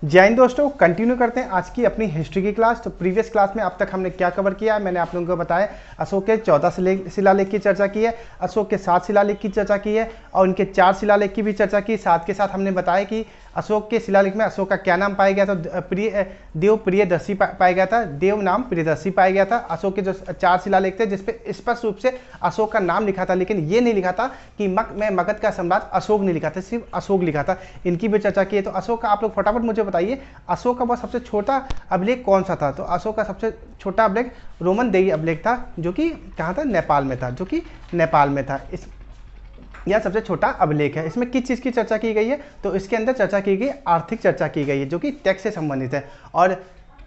जय हिंद दोस्तों, कंटिन्यू करते हैं आज की अपनी हिस्ट्री की क्लास। तो प्रीवियस क्लास में अब तक हमने क्या कवर किया है, मैंने आप लोगों को बताया अशोक के 14 शिलालेख की चर्चा की है, अशोक के 7 शिलालेख की चर्चा की है और उनके 4 शिलालेख की भी चर्चा की। साथ के साथ हमने बताया कि अशोक के शिलालेख में अशोक का क्या नाम पाया गया था, देव प्रियदर्शी पाया गया था, देव नाम प्रियदर्शी पाया गया था। अशोक के जो 4 शिलालेख थे जिसपे स्पष्ट रूप से अशोक का नाम लिखा था, लेकिन ये नहीं लिखा था कि मैं मगध का सम्राट अशोक नहीं लिखा था, सिर्फ अशोक लिखा था। इनकी भी चर्चा की है। तो अशोक का आप लोग फटाफट मुझे बताइए, अशोक का वह सबसे छोटा अभिलेख कौन सा था। तो अशोक का सबसे छोटा अभिलेख रोमन देई अभिलेख था, जो कि कहाँ था, नेपाल में था, जो कि नेपाल में था। यह सबसे छोटा अभिलेख है। इसमें किस चीज़ की चर्चा की गई है, तो इसके अंदर चर्चा की गई आर्थिक चर्चा की गई है, जो कि टैक्स से संबंधित है। और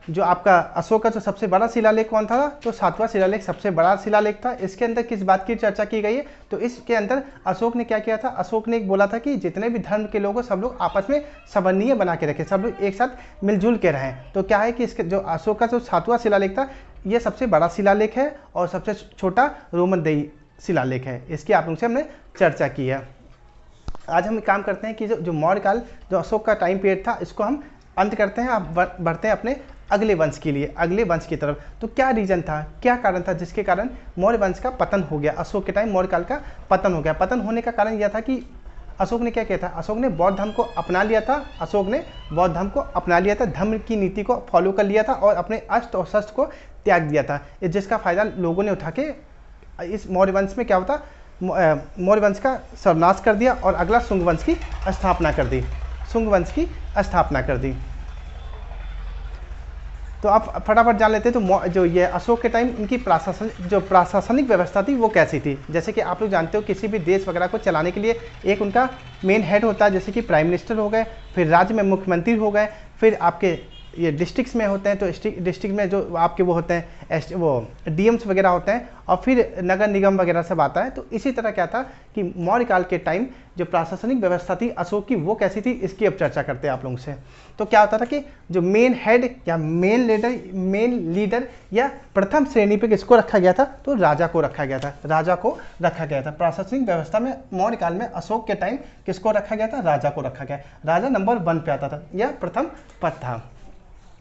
जो आपका अशोक का जो सबसे बड़ा शिलालेख कौन था, तो 7वां शिलालेख सबसे बड़ा शिलालेख था। इसके अंदर किस बात की चर्चा की गई है, तो इसके अंदर अशोक ने क्या किया था, अशोक ने एक बोला था कि जितने भी धर्म के लोग हो सब लोग आपस में समन्वय बना के रखें, सब लोग एक साथ मिलजुल के रहें। तो क्या है कि इसके जो अशोक का जो 7वां शिलालेख था, ये सबसे बड़ा शिलालेख है और सबसे छोटा रोमन देई शिलालेख है। इसकी आप लोगों से हमने चर्चा की है। आज हम काम करते हैं कि जो मौर्य काल, जो अशोक का टाइम पीरियड था, इसको हम अंत करते हैं। आप बढ़ते हैं अपने अगले वंश के लिए, अगले वंश की तरफ। तो क्या रीजन था, क्या कारण था जिसके कारण मौर्य वंश का पतन हो गया, अशोक के टाइम मौर्य काल का पतन हो गया। पतन होने का कारण यह था कि अशोक ने क्या किया था, अशोक ने बौद्ध धर्म को अपना लिया था, अशोक ने बौद्ध धर्म को अपना लिया था, धर्म की नीति को फॉलो कर लिया था और अपने अस्त्र और शस्त्र को त्याग दिया था, जिसका फायदा लोगों ने उठा के इस मौर्य वंश में क्या होता, मौर्य वंश का सर्वनाश कर दिया और अगला शुंग वंश की स्थापना कर दी, शुंग वंश की स्थापना कर दी। तो आप फटाफट जान लेते हैं तो जो ये अशोक के टाइम इनकी प्रशासनिक व्यवस्था थी वो कैसी थी। जैसे कि आप लोग जानते हो किसी भी देश वगैरह को चलाने के लिए एक उनका मेन हेड होता है, जैसे कि प्राइम मिनिस्टर हो गए, फिर राज्य में मुख्यमंत्री हो गए, फिर आपके ये डिस्ट्रिक्ट्स में होते हैं, तो डिस्ट्रिक्ट में जो आपके वो होते हैं वो डीएम्स वगैरह होते हैं, और फिर नगर निगम वगैरह सब आता है। तो इसी तरह क्या था कि मौर्य काल के टाइम जो प्रशासनिक व्यवस्था थी अशोक की वो कैसी थी, इसकी अब चर्चा करते हैं आप लोगों से। तो क्या होता था कि जो मेन हेड या मेन लीडर या प्रथम श्रेणी पे किसको रखा गया था, तो राजा को रखा गया था, राजा को रखा गया था। प्रशासनिक व्यवस्था में मौर्य काल में अशोक के टाइम किसको रखा गया था, राजा को रखा गया। राजा नंबर 1 पे आता था, यह प्रथम पद था।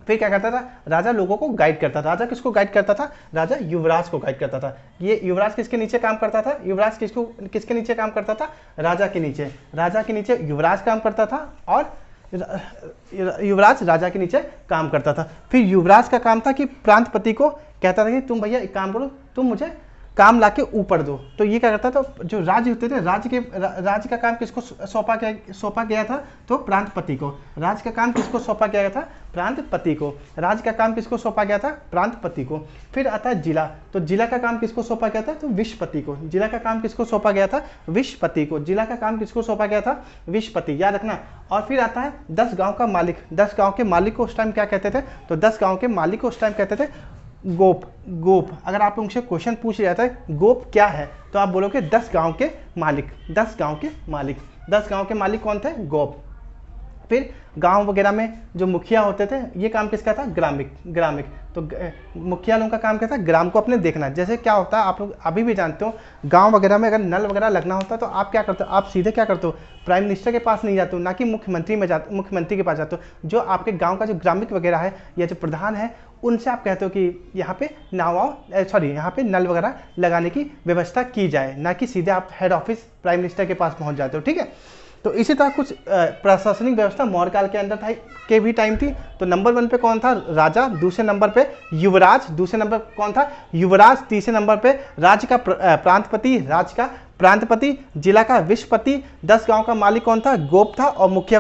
फिर क्या करता था, राजा लोगों को गाइड करता था। राजा किसको गाइड करता था, राजा युवराज को गाइड करता था। ये युवराज किसके नीचे काम करता था, युवराज किसके नीचे काम करता था, राजा के नीचे। राजा के नीचे युवराज काम करता था और युवराज राजा के नीचे काम करता था। फिर युवराज का काम था कि प्रांतपति को कहता था कि तुम भैया एक काम करो, तुम मुझे काम लाके ऊपर दो। तो ये क्या करता था, जो राज्य होते थे, राज्य का काम किसको सौंपा गया था, तो प्रांतपति को। राज्य का काम किसको सौंपा गया था, प्रांतपति को। राज्य का काम किसको सौंपा गया था, प्रांतपति को। फिर आता है जिला, तो जिला का काम किसको सौंपा गया था, तो विशपति को। जिला का काम किसको सौंपा गया था, विशपति को। जिला का काम किसको सौंपा गया था, विशपति, याद रखना। और फिर आता है 10 गाँव का मालिक। 10 गाँव के मालिक को उस टाइम क्या कहते थे, तो 10 गाँव के मालिक को उस टाइम कहते थे गोप। अगर आप उनसे क्वेश्चन पूछ लिया जाता है गोप क्या है, तो आप बोलोगे 10 गांव के मालिक। 10 गांव के मालिक, 10 गांव के मालिक कौन थे, गोप। फिर गांव वगैरह में जो मुखिया होते थे, ये काम किसका था, ग्रामिक। तो मुखिया लोगों का काम क्या था, ग्राम को अपने देखना। जैसे क्या होता है, आप लोग अभी भी जानते हो, गांव वगैरह में अगर नल वगैरह लगना होता है तो आप क्या करते हो, आप सीधे क्या करते हो, प्राइम मिनिस्टर के पास नहीं जाते हो, ना कि मुख्यमंत्री के पास जाते हो। जो आपके गाँव का जो ग्रामिक वगैरह है या जो प्रधान है, उनसे आप कहते हो कि यहाँ पे यहाँ पे नल वगैरह लगाने की व्यवस्था की जाए, ना कि सीधे आप हेड ऑफिस प्राइम मिनिस्टर के पास पहुँच जाते हो। ठीक है, तो इसी तरह कुछ प्रशासनिक व्यवस्था मौर्य काल के अंदर था के भी टाइम थी। तो नंबर 1 पे कौन था, राजा। दूसरे नंबर पे युवराज। दूसरे नंबर कौन था, युवराज। तीसरे नंबर पे राज्य का प्रांतपति, राज्य का प्रांतपति। जिला का विशपति। 10 गांव का मालिक कौन था, गोप था। और मुखिया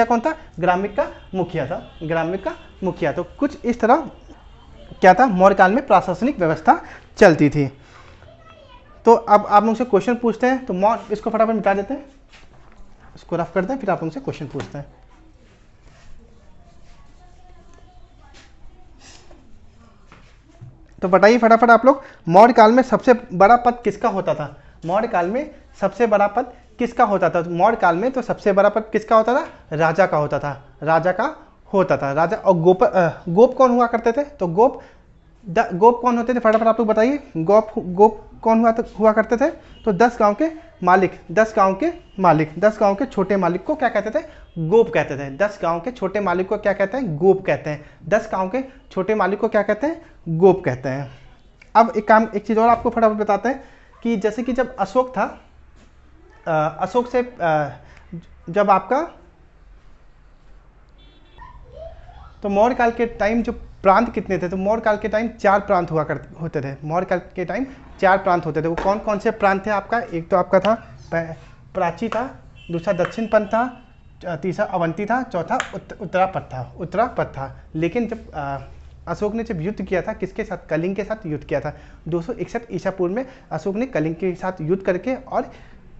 कौन था, ग्रामिक का मुखिया था, ग्रामिक का मुखिया। तो कुछ इस तरह क्या था, मौर्य काल में प्रशासनिक व्यवस्था चलती थी। तो अब आप लोग से क्वेश्चन पूछते हैं, तो इसको फटाफट मिटा देते हैं, इसको रफ करते हैं, फिर आप लोग से क्वेश्चन पूछते हैं। तो बताइए फटाफट आप लोग, मौर्य काल में सबसे बड़ा पद किसका होता था, मौर्य काल में सबसे बड़ा पद किसका होता था। मौर्य काल में तो सबसे बड़ा पद किसका होता था, राजा का होता था, राजा का होता था, राजा। और गोप कौन हुआ करते थे, तो गोप कौन होते थे, फटाफट आप लोग बताइए। गोप कौन हुआ करते थे, तो 10 गांव के मालिक, 10 गांव के छोटे मालिक को क्या कहते थे, गोप कहते थे। 10 गांव के छोटे मालिक को क्या कहते हैं? गोप कहते हैं। 10 गांव के छोटे मालिक को क्या कहते हैं? गोप कहते हैं। अब एक चीज़ और आपको फटाफट बताते हैं कि जैसे कि जब अशोक था, अशोक से जब आपका तो मौर्य काल के टाइम जो प्रांत कितने थे? तो मौर्य काल के टाइम 4 प्रांत होते थे। मौर्य काल के टाइम 4 प्रांत होते थे। वो कौन कौन से प्रांत थे आपका? एक तो आपका था प्राची था, दूसरा दक्षिण पंथ था, तीसरा अवंती था, चौथा उत्तरापथ था। लेकिन जब अशोक ने जब युद्ध किया था, किसके साथ? कलिंग के साथ युद्ध किया था। 261 ईसा पूर्व में अशोक ने कलिंग के साथ युद्ध करके और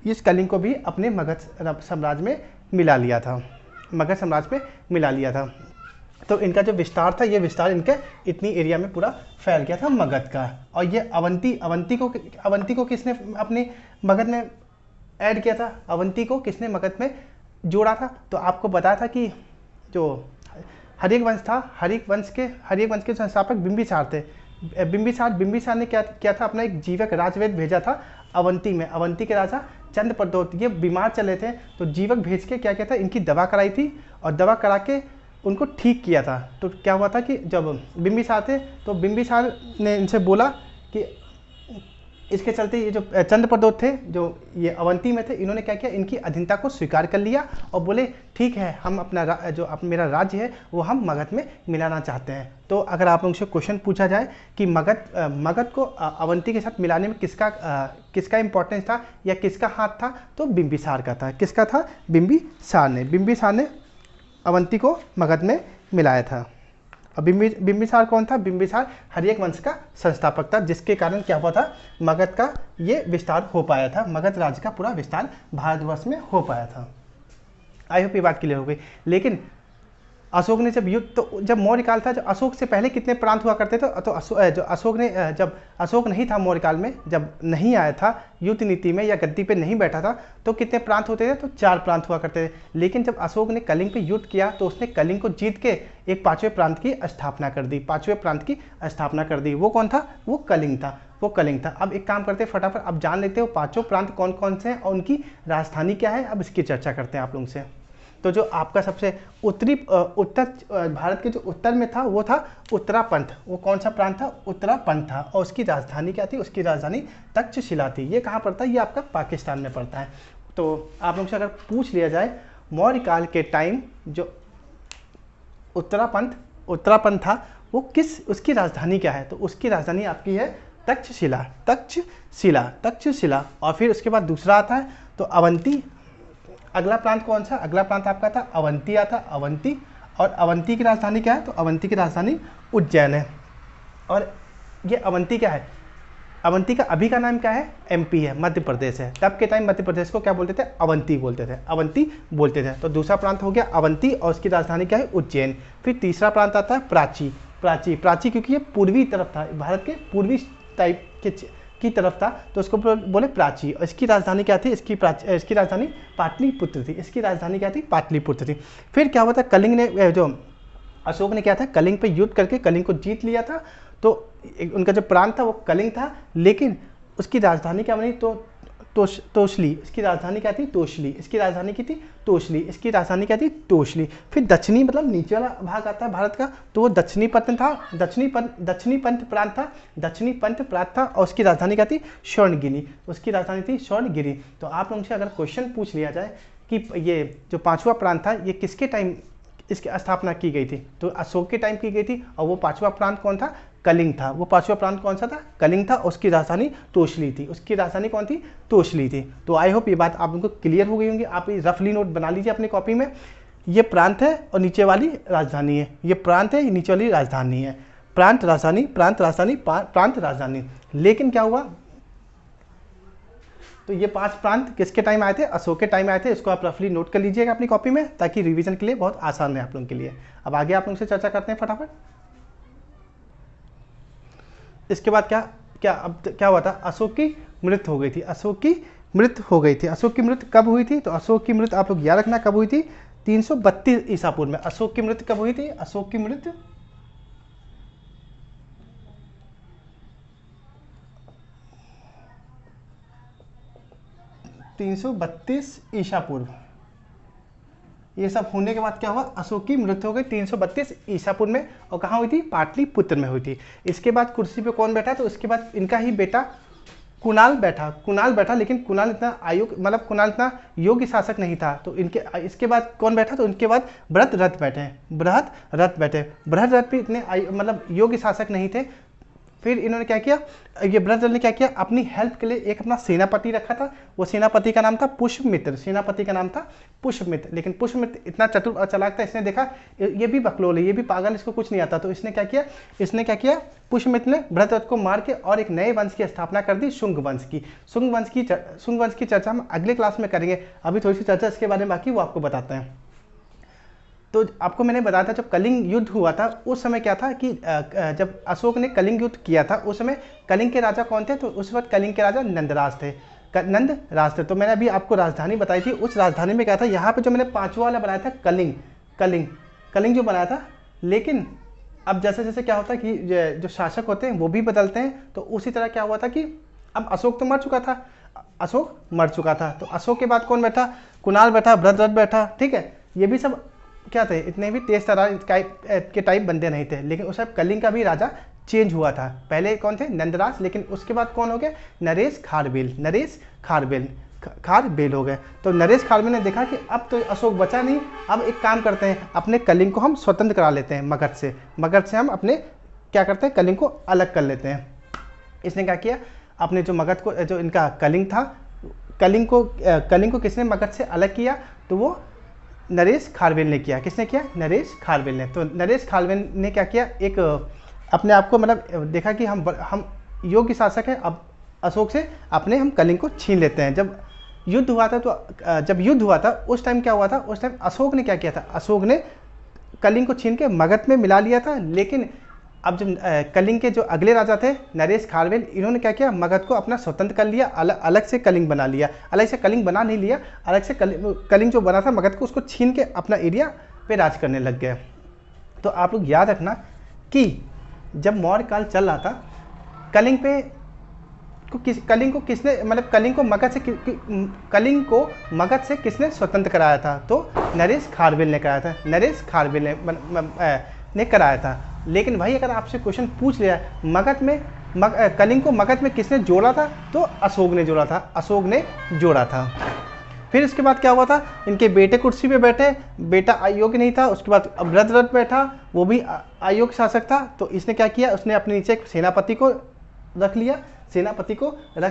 इस कलिंग को भी अपने मगध साम्राज्य में मिला लिया था। मगध साम्राज्य में मिला लिया था। तो इनका जो विस्तार था, ये विस्तार इनके इतनी एरिया में पूरा फैल गया था मगध का। और ये अवंती को किसने अपने मगध में ऐड किया था? अवंती को किसने मगध में जोड़ा था? तो आपको बताया था कि जो हर्यक वंश था, हर्यक वंश के संस्थापक बिंबिसार थे। बिंबिसार ने क्या किया था? अपना एक जीवक राजवेद भेजा था अवंती में। अवंती के राजा चंद्रप्रद्योत ये बीमार चले थे, तो जीवक भेज के क्या किया था? इनकी दवा कराई थी और दवा करा के उनको ठीक किया था। तो क्या हुआ था कि जब बिंबिसार थे तो बिंबिसार ने इनसे बोला कि इसके चलते ये जो चंद्रप्रद्योत थे, जो ये अवंती में थे, इन्होंने क्या किया? इनकी अधीनता को स्वीकार कर लिया और बोले ठीक है, हम अपना मेरा राज्य है वो हम मगध में मिलाना चाहते हैं। तो अगर आप लोगों से क्वेश्चन पूछा जाए कि मगध को अवंती के साथ मिलाने में किसका इंपॉर्टेंस था या किसका हाथ था? तो बिंबिसार का था। किसका था? बिंबिसार ने अवंती को मगध में मिलाया था। अब बिंबिसार कौन था? बिंबिसार हर्यक वंश का संस्थापक था, जिसके कारण क्या हुआ था? मगध का ये विस्तार हो पाया था। मगध राज्य का पूरा विस्तार भारतवर्ष में हो पाया था। आई होप ये बात क्लियर हो गई। लेकिन अशोक ने जब मौर्य काल था, जब अशोक से पहले कितने प्रांत हुआ करते थे? तो जब अशोक नहीं था मौर्य काल में, जब नहीं आया था युद्ध नीति में या गद्दी पे नहीं बैठा था, तो कितने प्रांत होते थे? तो 4 प्रांत हुआ करते थे। लेकिन जब अशोक ने कलिंग पे युद्ध किया तो उसने कलिंग को जीत के एक 5वें प्रांत की स्थापना कर दी। 5वें प्रांत की स्थापना कर दी। वो कौन था? वो कलिंग था। अब एक काम करते हैं, फटाफट अब जान लेते हो 5 प्रांत कौन कौन से हैं और उनकी राजधानी क्या है। अब इसकी चर्चा करते हैं आप लोगों से। तो जो आपका सबसे उत्तर भारत के जो उत्तर में था वो था उत्तरापंथ। वो कौन सा प्रांत था? उत्तरापंथ था। और उसकी राजधानी क्या थी? उसकी राजधानी तक्षशिला थी। ये कहाँ पड़ता है? ये आपका पाकिस्तान में पड़ता है। तो आप लोग से अगर पूछ लिया जाए मौर्य काल के टाइम जो उत्तरापंथ था वो उसकी राजधानी क्या है? तो उसकी राजधानी आपकी है तक्षशिला। और फिर उसके बाद दूसरा आता है तो अवंती। अगला प्रांत कौन सा? अगला प्रांत आपका था अवंती आता। अवंती, और अवंती की राजधानी क्या है? तो अवंती की राजधानी उज्जैन है। और ये अवंती क्या है? अवंती का अभी का नाम क्या है? एमपी है, मध्य प्रदेश है। तब के टाइम मध्य प्रदेश को क्या बोलते थे? अवंती बोलते थे। तो दूसरा प्रांत हो गया अवंती और उसकी राजधानी क्या है? उज्जैन। फिर तीसरा प्रांत आता है प्राची क्योंकि ये पूर्वी तरफ था, भारत के पूर्वी टाइप की तरफ था, तो उसको बोले प्राची। और इसकी राजधानी क्या थी? इसकी राजधानी पाटलिपुत्र थी। इसकी राजधानी क्या थी? पाटलिपुत्र थी। फिर क्या हुआ था? कलिंग ने जो अशोक ने क्या था? कलिंग पे युद्ध करके कलिंग को जीत लिया था। तो उनका जो प्रांत था वो कलिंग था, लेकिन उसकी राजधानी क्या बनी? तो तोशली। इसकी राजधानी क्या थी? तोशली। इसकी राजधानी की थी तोशली। इसकी राजधानी क्या थी? तोशली। फिर दक्षिणी मतलब नीचे वाला भाग आता है भारत का, तो वो दक्षिणी पंथ प्रांत था और उसकी राजधानी क्या थी? स्वर्णगिरी। उसकी राजधानी थी स्वर्णगिरी। तो आप लोगों से अगर क्वेश्चन पूछ लिया जाए कि ये जो 5वां प्रांत था ये किसके टाइम इसकी स्थापना की गई थी? तो अशोक के टाइम की गई थी। और वो 5वां प्रांत कौन था? कलिंग था। वो 5वां प्रांत कौन सा था? कलिंग था। उसकी राजधानी तोशली थी। उसकी राजधानी कौन थी? तोशली थी। तो आई होप ये बात आप लोगों को क्लियर हो गई होंगी। आप ये रफली नोट बना लीजिए अपनी कॉपी में। ये प्रांत है और नीचे वाली राजधानी है। ये प्रांत है, ये नीचे वाली राजधानी है। प्रांत राजधानी। लेकिन क्या हुआ? तो ये 5 प्रांत किसके टाइम आए थे? अशोक के टाइम आए थे। इसको आप रफली नोट कर लीजिएगा अपनी कॉपी में, ताकि रिवीजन के लिए बहुत आसान है आप लोगों के लिए। अब आगे आप लोगों से चर्चा करते हैं फटाफट। इसके बाद क्या हुआ था? अशोक की मृत्यु हो गई थी। अशोक की मृत्यु कब हुई थी? तो अशोक की मृत्यु आप लोग याद रखना कब हुई थी? 332 ईसा पूर्व में। अशोक की मृत्यु कब हुई थी? अशोक की मृत्यु 332 ईसा पूर्व। ये सब होने के बाद क्या हुआ, अशोक की मृत्यु हो गई 332 ईसा पूर्व में, और कहाँ हुई थी, पाटलिपुत्र में हुई थी। इसके बाद कुर्सी पे कौन बैठा, तो इसके बाद इनका ही बेटा कुणाल बैठा, लेकिन कुणाल इतना कुणाल इतना योग्य शासक नहीं था। तो इसके बाद कौन बैठा, तो इनके बाद बृहद्रथ बैठे। भी इतने योग्य शासक नहीं थे। फिर इन्होंने क्या किया, ये बृहद्रथ ने क्या किया, अपनी हेल्प के लिए एक अपना सेनापति रखा था। वो सेनापति का नाम था पुष्यमित्र, लेकिन पुष्यमित्र इतना चतुर और चालाक था, इसने देखा ये भी बकलोल है, ये भी पागल, इसको कुछ नहीं आता। तो इसने क्या किया, पुष्यमित्र ने बृहद्रथ को मार के और एक नए वंश की स्थापना कर दी, शुंग वंश की चर्चा हम अगले क्लास में करेंगे। अभी थोड़ी सी चर्चा इसके बारे में बाकी, वो आपको बताते हैं। तो आपको मैंने बताया था जब कलिंग युद्ध हुआ था उस समय क्या था कि जब अशोक ने कलिंग युद्ध किया था उस समय कलिंग के राजा कौन थे, तो उस वक्त कलिंग के राजा नंदराज थे। तो मैंने अभी आपको राजधानी बताई थी, उस राजधानी में क्या था, यहाँ पे जो मैंने पांचवा वाला बनाया था कलिंग जो बनाया था। लेकिन अब जैसे जैसे क्या होता है कि जो शासक होते हैं वो भी बदलते हैं, तो उसी तरह क्या हुआ था कि अब अशोक तो मर चुका था, तो अशोक के बाद कौन बैठा, कुणाल बैठा, बृहद्रथ बैठा, ठीक है। ये भी सब क्या थे, इतने भी तेज तरार के टाइप बंदे नहीं थे। लेकिन उस समय कलिंग का भी राजा चेंज हुआ था, पहले कौन थे, नंदराज, लेकिन उसके बाद कौन हो गए, नरेश खारबेल हो गए। तो नरेश खारबेल ने देखा कि अब तो अशोक बचा नहीं, अब एक काम करते हैं, अपने कलिंग को हम स्वतंत्र करा लेते हैं मगध से हम अपने क्या करते हैं, कलिंग को अलग कर लेते हैं। इसने क्या किया, अपने जो मगध को, जो इनका कलिंग था, कलिंग को किसने मगध से अलग किया, तो वो नरेश खारबेल ने किया। किसने किया, नरेश खारबेल ने। तो नरेश खारबेल ने क्या किया, एक अपने आप को देखा कि हम योग्य शासक हैं, अब अशोक से हम कलिंग को छीन लेते हैं। जब युद्ध हुआ था उस टाइम क्या हुआ था, उस टाइम अशोक ने क्या किया था, अशोक ने कलिंग को छीन के मगध में मिला लिया था। लेकिन अब जब कलिंग के जो अगले राजा थे नरेश खारबेल, इन्होंने क्या किया, मगध को अपना स्वतंत्र कर लिया, अलग से कलिंग बना लिया। अलग से कलिंग बना नहीं लिया, अलग से कलिंग जो बना था मगध को, उसको छीन के अपना एरिया पे राज करने लग गए। तो आप लोग याद रखना कि जब मौर्य काल चल रहा था, कलिंग को मगध से किसने स्वतंत्र कराया था, तो नरेश खारबेल ने कराया था। लेकिन भाई अगर आपसे क्वेश्चन पूछ लिया कलिंग को मगध में किसने जोड़ा था, तो अशोक ने जोड़ा था। फिर इसके बाद क्या हुआ था, इनके बेटे कुर्सी पे बैठे, बेटा अयोग्य नहीं था। उसके बाद बृहद्रथ बैठा, वो भी अयोग्य शासक था। तो इसने क्या किया, उसने अपने नीचे एक सेनापति को रख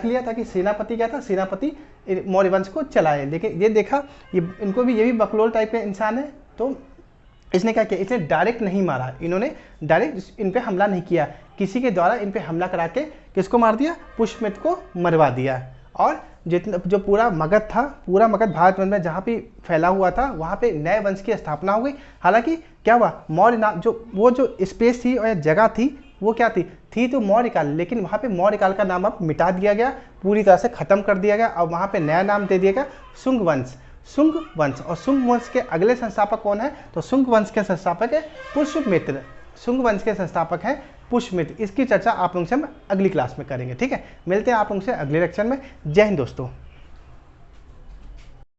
लिया ताकि सेनापति मौर्य वंश को चलाए। लेकिन ये देखा, ये भी बकलोल टाइप के इंसान है। तो इसने क्या किया, इसने डायरेक्ट नहीं मारा, इन्होंने डायरेक्ट इन पे हमला नहीं किया, किसी के द्वारा इन पे हमला करा के किसको मार दिया, पुष्यमित्र को मरवा दिया। और जो पूरा मगध भारत में जहाँ पे फैला हुआ था, वहाँ पे नए वंश की स्थापना हो गई। हालांकि क्या हुआ, मौर्य नाम जो स्पेस थी और जगह थी, वो क्या थी तो मौर्य काल, लेकिन वहाँ पे मौर्य काल का नाम अब मिटा दिया गया, पूरी तरह से खत्म कर दिया गया। और वहाँ पे नया नाम दे दिया गया शुंग वंश। और शुंग वंश के अगले संस्थापक कौन है, तो शुंग वंश के संस्थापक है पुष्यमित्र। इसकी चर्चा आप लोगों से हम अगली क्लास में करेंगे, ठीक है। मिलते हैं आप लोगों से अगले लेक्चर में। जय हिंद दोस्तों।